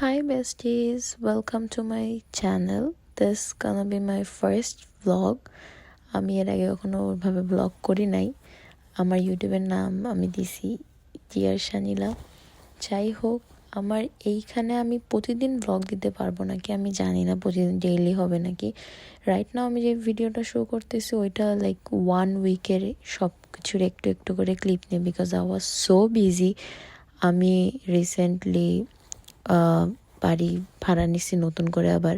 Hi besties, welcome to my channel. This gonna be my first vlog. আমি এর আগে কখনো ওইভাবে ব্লগ করি নাই। আমার ইউটিউবের নাম আমি দিছি টিয়ার শানিলা। যাই হোক, আমার এইখানে আমি প্রতিদিন ব্লগ দিতে পারবো নাকি আমি জানি না, প্রতিদিন ডেইলি হবে নাকি। রাইট নাও আমি যে ভিডিওটা শো করতেছি ওইটা লাইক 1 উইকের সব কিছুর একটু একটু করে ক্লিপ নিয়ে, because I was so busy. আমি রিসেন্টলি বাড়ি ভাড়া নিছি নতুন করে আবার।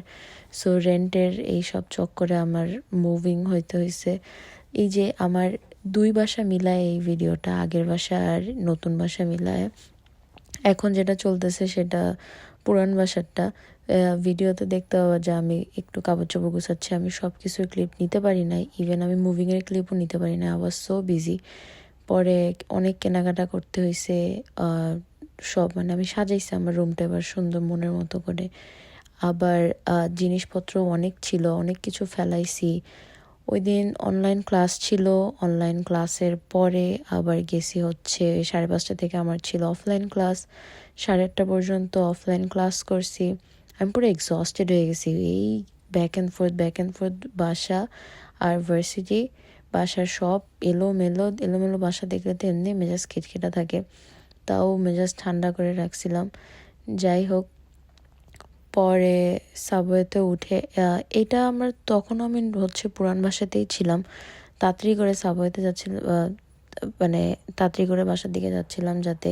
সো রেন্টের এই সব চক্করে আমার মুভিং হইতে হয়েছে। এই যে আমার 2 বাসা মিলায় এই ভিডিওটা, আগের বাসা আর নতুন বাসা মিলায়। এখন যেটা চলতেছে সেটা পুরান বাসারটা। ভিডিওতে দেখতে পাওয়া যায় আমি একটু কাপড় চোপড় গুছাচ্ছি, আমি সব কিছুর ক্লিপ নিতে পারি নাই, ইভেন আমি মুভিংয়ের ক্লিপও নিতে পারি না, আই ওয়াজ সো বিজি। পরে অনেক কেনাকাটা করতে হয়েছে, সব মানে আমি সাজাইছি আমার রুমটা এবার সুন্দর মনের মতো করে। আবার জিনিসপত্র অনেক ছিল, অনেক কিছু ফেলাইছি। ওই দিন অনলাইন ক্লাস ছিল, অনলাইন ক্লাসের পরে আবার গেছি হচ্ছে 5:30 থেকে আমার ছিল অফলাইন ক্লাস। 8:30 পর্যন্ত অফলাইন ক্লাস করছি। আমি পুরো এক্সস্টেড হয়ে গেছি, এই ব্যাক অ্যান্ড ফোর্থ বাসা আর ভার্সিটি। বাসার সব এলোমেলো বাসা দেখলে তো এমনি মেজাজ খিটখিটা থাকে, তাও মেজাজ ঠান্ডা করে রাখছিলাম। যাই হোক, পরে সাবওয়েতে উঠে এটা আমার তখনও আমি হচ্ছে পুরান বাসাতেই ছিলাম। তাড়াতাড়ি করে সাবওয়েতে যাচ্ছিলাম, মানে তাড়াতাড়ি করে বাসার দিকে যাচ্ছিলাম যাতে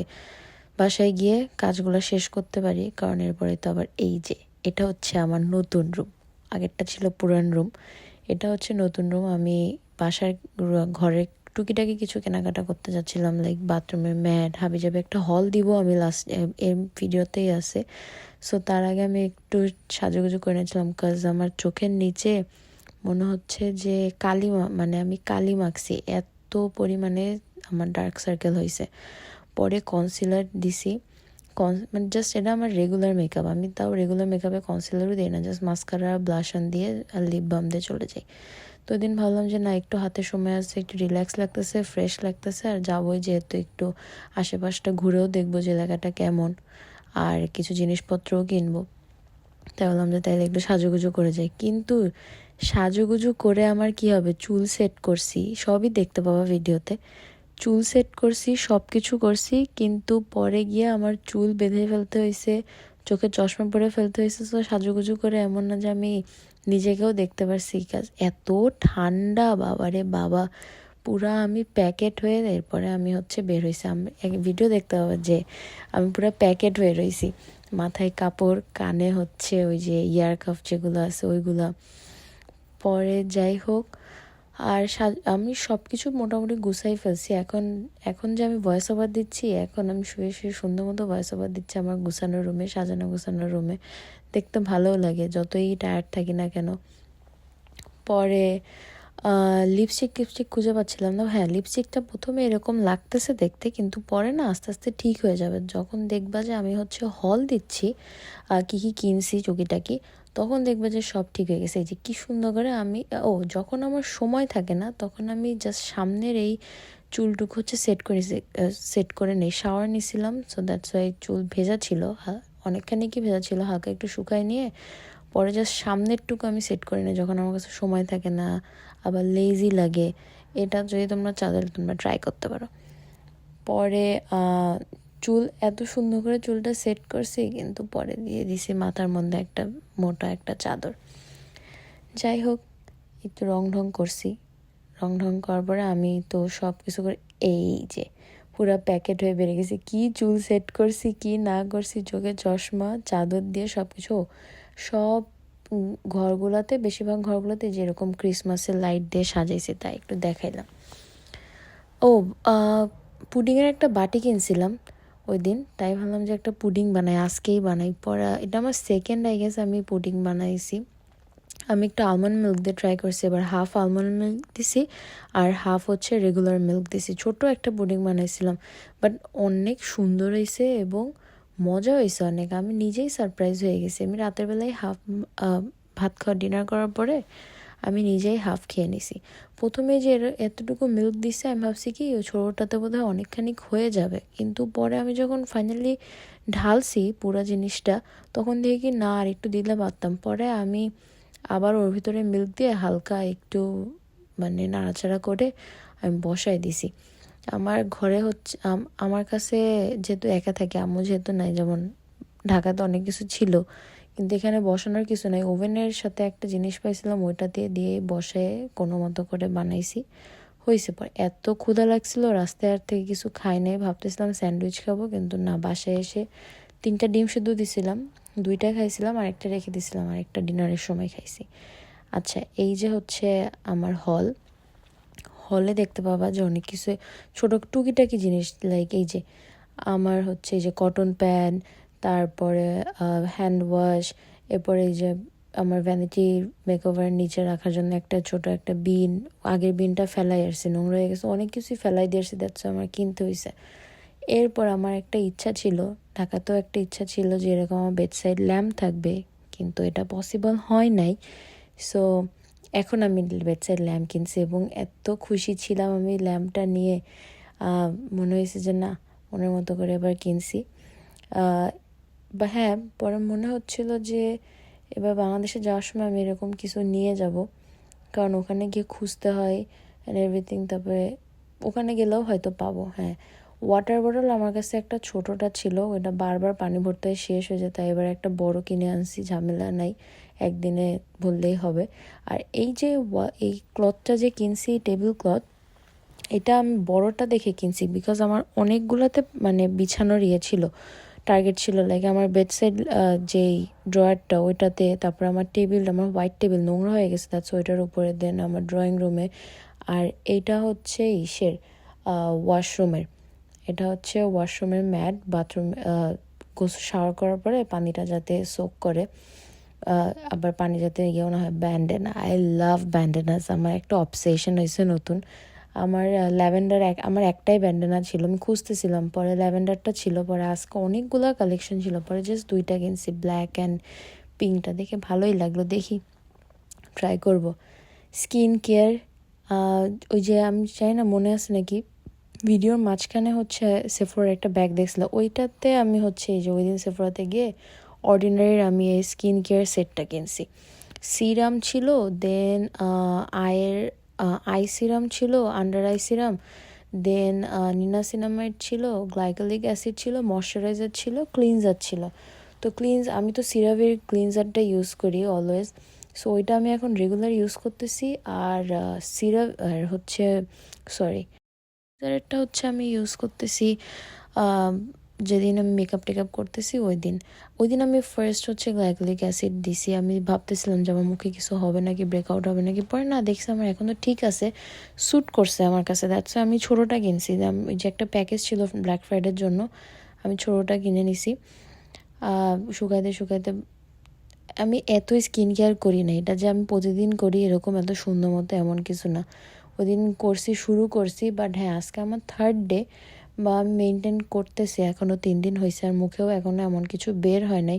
বাসায় গিয়ে কাজগুলো শেষ করতে পারি, কারণ এরপরে তো আবার এই যে এটা হচ্ছে আমার নতুন রুম। আগেরটা ছিল পুরান রুম, এটা হচ্ছে নতুন রুম। আমি বাসার ঘরের টুকিটাকি কিছু কেনাকাটা করতে যাচ্ছিলাম, লাইক বাথরুমের ম্যাট হাবিজাবি একটা হল দিব আমি লাস্ট এর ভিডিওতেই আছে। সো তার আগে আমি একটু সাজুগুজু করে নিয়েছিলাম, কাজ আমার চোখের নিচে মনে হচ্ছে যে মানে আমি কালি মাখছি, এত পরিমাণে আমার ডার্ক সার্কেল হয়েছে। পরে কনসিলার দিছি, মানে জাস্ট এটা আমার রেগুলার মেকআপ, আমি তাও রেগুলার মেকআপে কনসিলারও দিই না, জাস্ট মাস্কারা ব্লাশন দিয়ে আর লিপ বাম দিয়ে চলে যাই। তো ওই দিন ভাবলাম যে না, একটু হাতে সময় আছে, একটু রিল্যাক্স লাগতেছে, ফ্রেশ লাগতেছে, আর যাবোই যেহেতু একটু আশেপাশটা ঘুরেও দেখবো যে এলাকাটা কেমন, আর কিছু জিনিসপত্রও কিনবো। তাই বললাম যে তাইলে একটু সাজুগুজু করে যাই। কিন্তু সাজুগুজু করে আমার কি হবে, চুল সেট করছি, সবই দেখতে পাবা ভিডিওতে। চুল সেট করছি, সব কিছু করছি, কিন্তু পরে গিয়ে আমার চুল বেঁধে ফেলতে হয়েছে, চোখে চশমা পরে ফেলতে হয়েছে। তো সাজুগুজু করে এমন না যে আমি নিজেকেও দেখতে পারছি, কাজ এত ঠান্ডা, বাবারে বাবা, পুরা আমি প্যাকেট হয়ে এরপরে আমি হচ্ছে বের হয়েছি। আমি এক ভিডিও দেখতে পাবো যে আমি পুরো প্যাকেট হয়ে রয়েছি, মাথায় কাপড়, কানে হচ্ছে ওই যে ইয়ার কাফ যেগুলো আছে ওইগুলা। পরে যাই হোক, আর আমি সব কিছু মোটামুটি গুছাই ফেলছি। এখন এখন যে আমি ভয়েস ওভার দিচ্ছি, এখন আমি শুয়ে শুয়ে সুন্দর মতো ভয়েস ওভার দিচ্ছি আমার গুছানো রুমে, সাজানো গোছানো রুমে। দেখতে ভালোও লাগে যতই টায়ার্ড থাকি না কেন। পরে লিপস্টিক খুঁজে পাচ্ছিলাম না। হ্যাঁ, লিপস্টিকটা প্রথমে এরকম লাগতেছে দেখতে, কিন্তু পরে না আস্তে আস্তে ঠিক হয়ে যাবে। যখন দেখবা যে আমি হচ্ছে হল দিচ্ছি কী কী কিনছি টুকিটাকি, তখন দেখবে যে সব ঠিক হয়ে গেছে। এই যে কী সুন্দর করে আমি, যখন আমার সময় থাকে না তখন আমি জাস্ট সামনের এই চুলটুকু হচ্ছে সেট করে নেই। শাওয়ার নিছিলাম, সো দ্যাটস ওয়াই চুল ভেজা ছিল, অনেকখানি কি ভেজা ছিল, হালকা একটু শুকায় নিয়ে পরে জাস্ট সামনেরটুকু আমি সেট করে নিই যখন আমার কাছে সময় থাকে না, আবার লেজি লাগে। এটা যদি তোমরা চাঁদের তোমরা ট্রাই করতে পারো। পরে চুল এত সুন্দর করে চুলটা সেট করছি, কিন্তু পরে দিয়ে দিছি মাথার মধ্যে একটা মোটা একটা চাদর। যাই হোক, একটু রং ঢং করছি, রং ঢং করার পরে আমি তো সব কিছু করে এই যে পুরা প্যাকেট হয়ে বেরিয়ে গেছি। কি চুল সেট করছি, কি না করছি, চোখে চশমা, চাদর দিয়ে সব কিছু। সব ঘরগুলোতে, বেশিরভাগ ঘরগুলোতে যেরকম ক্রিসমাসের লাইট দিয়ে সাজাইছে তাই একটু দেখাইলাম। ও, পুডিংয়ের একটা বাটি কিনছিলাম ওই দিন, তাই ভাবলাম যে একটা পুডিং বানাই, আজকেই বানাই। পরে এটা আমার সেকেন্ড আই গেস আমি পুডিং বানাইছি। আমি একটু আলমন্ড মিল্ক দিয়ে ট্রাই করছি, এবার হাফ আলমন্ড মিল্ক দিছি আর হাফ হচ্ছে রেগুলার মিল্ক দিছি। ছোট একটা পুডিং বানাইছিলাম, বাট অনেক সুন্দর হয়েছে এবং মজা হয়েছে অনেক। আমি নিজেই সারপ্রাইজ হয়ে গেছি। আমি রাতের বেলায় ভাত খাওয়া ডিনার করার পরে আমি নিজেই হাফ খেয়ে নিছি। প্রথমে যে এতটুকু মিল্ক দিচ্ছে আমি ভাবছি কি ওই ছোটোটাতে বোধহয় অনেকখানি হয়ে যাবে, কিন্তু পরে আমি যখন ফাইনালি ঢালছি পুরো জিনিসটা তখন দেখি কি না আর একটু দিলে পারতাম। পরে আমি আবার ওর ভিতরে মিল্ক দিয়ে হালকা একটু মানে নাড়াচাড়া করে আমি বসাই দিছি। আমার ঘরে হচ্ছে আমার কাছে যেহেতু একা থাকি, আম্মু যেহেতু নাই, যেমন ঢাকাতে অনেক কিছু ছিল কিন্তু এখানে বসানোর কিছু নাই, ওভেনের সাথে একটা জিনিস পাইছিলাম ওইটা দিয়ে বসে কোনো মতো করে বানাইছি, হয়েছে। পর এত ক্ষুধা লাগছিল রাস্তায় আর থেকে কিছু খাই নাই, ভাবতেছিলাম স্যান্ডউইচ খাবো, কিন্তু না, বাসায় এসে 3টা ডিম সিদ্ধ দিছিলাম, 2টা খাইছিলাম আর একটা রেখে দিছিলাম আর একটা ডিনারের সময় খাইছি। আচ্ছা, এই যে হচ্ছে আমার হলে দেখতে পাবা যে অনেক কিছু ছোটো টুকিটাকি জিনিস, লাইক এই যে আমার হচ্ছে এই যে কটন প্যাড, তারপরে হ্যান্ড ওয়াশ, এরপরে এই যে আমার ভ্যানিটি মেকওভারের নিচে রাখার জন্য একটা ছোট একটা বিন, আগের বিনটা ফেলাই আসছে, নোংরা হয়ে গেছে, অনেক কিছুই ফেলাই দিয়ে আসছে, দ্যাটস আমার কিনতে হয়েছে। এরপর আমার একটা ইচ্ছা ছিল, ঢাকাতেও একটা ইচ্ছা ছিল যে এরকম আমার বেডসাইড ল্যাম্প থাকবে, কিন্তু এটা পসিবল হয় নাই। সো এখন আমি বেডসাইড ল্যাম্প কিনছি এবং এত খুশি ছিলাম আমি ল্যাম্পটা নিয়ে, মনে হয়েছে যে না, মনের মতো করে এবার কিনছি। বা হ্যাঁ, পরে মনে হচ্ছিল যে এবার বাংলাদেশে যাওয়ার সময় আমি এরকম কিছু নিয়ে যাব, কারণ ওখানে গিয়ে খুঁজতে হয় অ্যান্ড এভরিথিং, তারপরে ওখানে গেলেও হয়তো পাবো। হ্যাঁ, ওয়াটার বটল আমার কাছে একটা ছোটোটা ছিল, ওটা বারবার পানি ভরতে হয়, শেষ হয়ে যেত, এবার একটা বড় কিনে আনছি, ঝামেলা নাই, একদিনে বললেই হবে। আর এই যে এই ক্লথটা যে কিনছি, টেবিল ক্লথ, এটা আমি বড়টা দেখে কিনছি বিকজ আমার অনেকগুলোতে মানে বিছানোর ছিল, টার্গেট ছিল, লাইক আমার বেডসাইড যেই ড্রয়ারটা ওইটাতে, তারপর আমার টেবিল, আমার হোয়াইট টেবিল নোংরা হয়ে গেছে, তার ওইটার উপরে, দেন আমার ড্রয়িং রুমে, আর এইটা হচ্ছে ওয়াশরুমের, এটা হচ্ছে ওয়াশরুমের ম্যাট, বাথরুম গোসল শাওয়ার করার পরে পানিটা যাতে সোক করে, আবার পানি যাতে ইয়েও না হয়, ব্যান্ডেনা, আই লাভ ব্যান্ডেনাস, আমার একটা অবসেশন হয়েছে নতুন। আমার ল্যাভেন্ডার আমার একটাই ব্যান্ডেনা ছিল, আমি খুঁজতেছিলাম, পরে ল্যাভেন্ডারটা ছিল, পরে আজকে অনেকগুলো কালেকশন ছিল, পরে জাস্ট 2টা কিনছি, ব্ল্যাক অ্যান্ড পিঙ্কটা দেখে ভালোই লাগলো, দেখি ট্রাই করব। স্কিন কেয়ার, ওই যে আমি চাই না, মনে আছে নাকি ভিডিওর মাঝখানে হচ্ছে সেফোরার একটা ব্যাগ দেখছিল, ওইটাতে আমি হচ্ছে এই যে ওই দিন সেফোরাতে গিয়ে অর্ডিনারির আমি এই স্কিন কেয়ার সেটটা কিনছি। সিরাম ছিল, দেন আই সিরাম ছিল, আন্ডার আই সিরাম, দেন নিনাসিনামাইড ছিল, গ্লাইকোলিক অ্যাসিড ছিল, ময়শ্চারাইজার ছিল, ক্লিনজার ছিল। তো আমি তো সিরাভের ক্লিনজারটা ইউজ করি অলওয়েজ, সো ওইটা আমি এখন রেগুলার ইউজ করতেছি। আর সিরাপ আর হচ্ছে সিরাপটা হচ্ছে আমি ইউজ করতেছি যেদিন আমি মেকআপ টেকআপ করতেছি ওই দিন আমি ফার্স্ট হচ্ছে গ্লাইকোলিক অ্যাসিড দিছি। আমি ভাবতেছিলাম যে আমার মুখে কিছু হবে নাকি, ব্রেকআউট হবে নাকি, পরে না, দেখছি আমার এখন তো ঠিক আছে, স্যুট করছে আমার কাছে, দ্যাটস আমি ছোটোটা কিনছি, যে একটা প্যাকেজ ছিল ব্ল্যাক ফ্রাইডের জন্য, আমি ছোটোটা কিনে নিছি। শুকাইতে আমি এত স্কিন কেয়ার করি না, এটা যে আমি প্রতিদিন করি এরকম এত সুন্দর মতো এমন কিছু না, ওই দিন শুরু করছি, বাট হ্যাঁ আজকে আমার 3rd ডে, বা আমি মেনটেন করতেছি, এখনও 3 দিন হয়েছে, আর মুখেও এখনও এমন কিছু বের হয় নাই।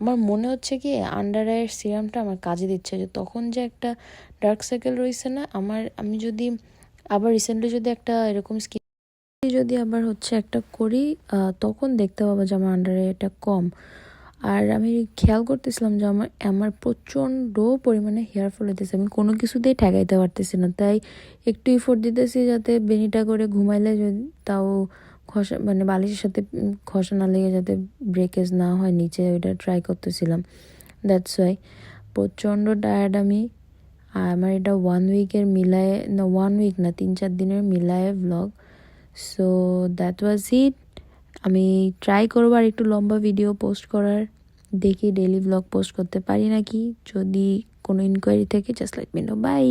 আমার মনে হচ্ছে কি আন্ডার আইয়ের সিরামটা আমার কাজে দিচ্ছে, যে তখন যে একটা ডার্ক সার্কেল রয়েছে না আমার, আমি যদি আবার রিসেন্টলি যদি একটা এরকম স্কিন যদি আবার হচ্ছে একটা করি, তখন দেখতে পাবো যে আমার আন্ডার আই এটা কম। আর আমি খেয়াল করতেছিলাম যে আমার আমার প্রচণ্ড পরিমাণে হেয়ার ফল হইতেছে, আমি কোনো কিছুতেই ঠেকাইতে পারতেছি না, তাই একটু ইফোর্ট দিতেছি যাতে বেনিটা করে ঘুমাইলে তাও ঘষা মানে বালিশের সাথে ঘষা না লেগে যাতে ব্রেকেজ না হয় নিচে, ওইটা ট্রাই করতেছিলাম। দ্যাটস ওয়াই প্রচণ্ড টায়ার্ড আমি। আর আমার এটা 1 উইকের মিলায়ে, না 1 উইক না, 3-4 দিনের মিলায়ে ব্লগ। সো দ্যাট ওয়াজ ইট। আমি ট্রাই করবো আর একটু লম্বা ভিডিও পোস্ট করার, দেখি ডেইলি ব্লগ পোস্ট করতে পারি নাকি, যদি কোনো ইনকোয়ারি থাকে just let me know. By.